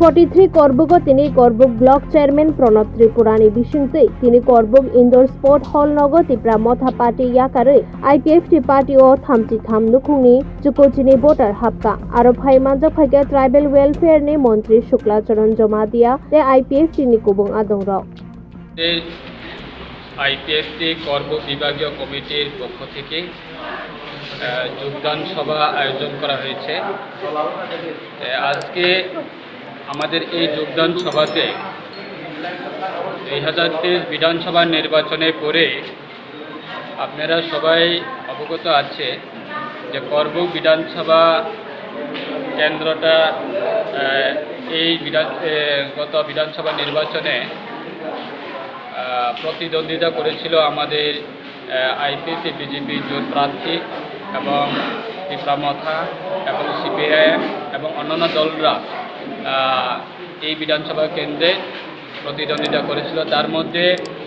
43 করবুগ তিনি করবুগ block chairman Pranab ত্রিপুরানি বিশিংতৈ তিনি করবুগ indoor sport হল নগ তিপ্রা মথা পার্টি ইয়াকাरै আইপিএফটি পার্টি ও থাमथि थाम नुखुंनि जुकोचिनि भोटार हाबका आरो फाइमानजाक फाइगा ट्राइबेल वेलफेयर नि मंत्री शुक्लाचरण जमादिया ते आईपीएफटी नि कुबुं आदंराव আইপিএফটি করবুগ বিভাগীয় কমিটির পক্ষ থেকে যোগদান সভা আয়োজন করা হয়েছে। আজকে আমাদের এই যোগদান সভাতে 2023 বিধানসভা নির্বাচনের পরে আপনারা সবাই অবগত আছে যে করবুগ বিধানসভা কেন্দ্রটা এই গত বিধানসভা নির্বাচনে প্রতিদ্বন্দ্বিতা করেছিল আমাদের আইপিএফটি বিজেপি জোট প্রার্থী এবং ত্রিপুরা মথা এবং সিপিআইএম এবং অন্যান্য দলরা এই বিধানসভা কেন্দ্রে প্রতিদ্বন্দ্বিতা করেছিল। তার মধ্যে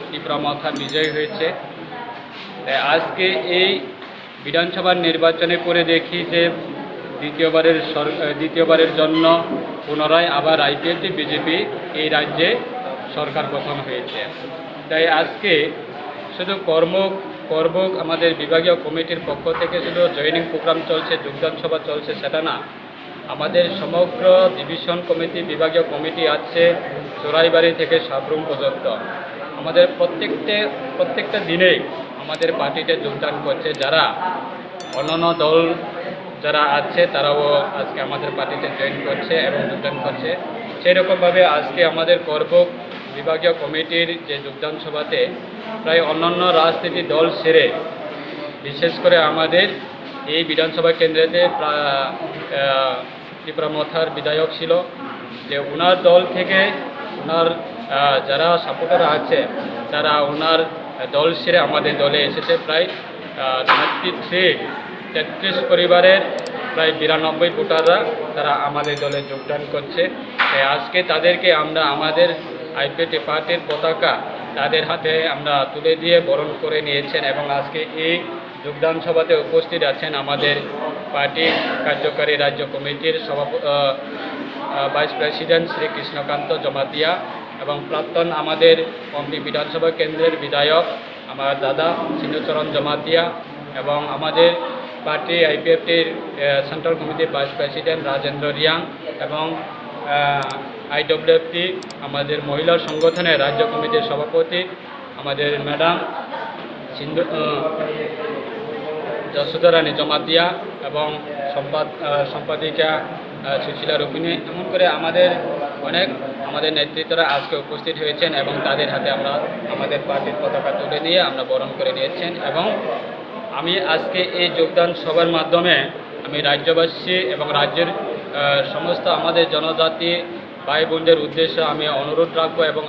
ত্রিপুরা মথা বিজয়ী হয়েছে। আজকে এই বিধানসভার নির্বাচনে পরে দেখি যে দ্বিতীয়বারের জন্য পুনরায় আবার আইপিএফটি বিজেপি এই রাজ্যে সরকার গঠন হয়েছে। তাই আজকে শুধু করবুগ আমাদের বিভাগীয় কমিটির পক্ষ থেকে শুধু জয়েনিং প্রোগ্রাম চলছে, যোগদান সভা চলছে সেটা না, আমাদের সমগ্র ডিভিশন কমিটি বিভাগীয় কমিটি আছে চোরাইবাড়ি থেকে সাবরুম পর্যন্ত। আমাদের প্রত্যেকটা দিনেই আমাদের পার্টিতে যোগদান করছে। যারা অন্যান্য দল যারা আছে তারাও আজকে আমাদের পার্টিতে জয়েন করছে এবং যোগদান করছে। সেরকমভাবে আজকে আমাদের করবুগ বিভাগীয় কমিটির যে যোগদান সভাতে প্রায় অন্যান্য রাজনীতি দল সেরে বিশেষ করে আমাদের এই বিধানসভা কেন্দ্রেতে ত্রিপুরা মথার বিধায়ক ছিল, যে ওনার দল থেকে ওনার যারা সাপোর্টার আছে তারা ওনার দল সেরে আমাদের দলে এসেছে। প্রায় 33 পরিবারের প্রায় 92 ভোটাররা তারা আমাদের দলে যোগদান করছে। আজকে তাদেরকে আমরা আমাদের আইপিএফটি পার্টির পতাকা তাদের হাতে আমরা তুলে দিয়ে বরণ করে নিয়েছেন এবং আজকে এই যোগদান সভাতে উপস্থিত আছেন আমাদের পার্টি কার্যকারী রাজ্য কমিটির ভাইস প্রেসিডেন্ট শ্রী কৃষ্ণকান্ত জমাতিয়া এবং প্রাক্তন আমাদের কমটি বিধানসভা কেন্দ্রের বিধায়ক আমার দাদা সিন্ধুচরণ জমাতিয়া এবং আমাদের পার্টি আইপিএফটির সেন্ট্রাল কমিটির ভাইস প্রেসিডেন্ট রাজেন্দ্র রিয়াং এবং আইডব্লিউএফটি আমাদের মহিলা সংগঠনের রাজ্য কমিটির সভাপতি আমাদের ম্যাডাম যশোদা রানী জমাতিয়া এবং সম্পাদিকা সুশীলা রুপিনী, এমন করে আমাদের নেতৃত্বরা আজকে উপস্থিত হয়েছেন এবং তাদের হাতে আমরা আমাদের পার্টির পতাকা তুলে নিয়ে আমরা বরণ করে নিয়েছেন। এবং আমি আজকে এই যোগদান সভার মাধ্যমে আমি রাজ্যবাসী এবং রাজ্যের সমস্ত আমাদের জনজাতি ভাই বোনদের উদ্দেশ্যে আমি অনুরোধ রাখবো এবং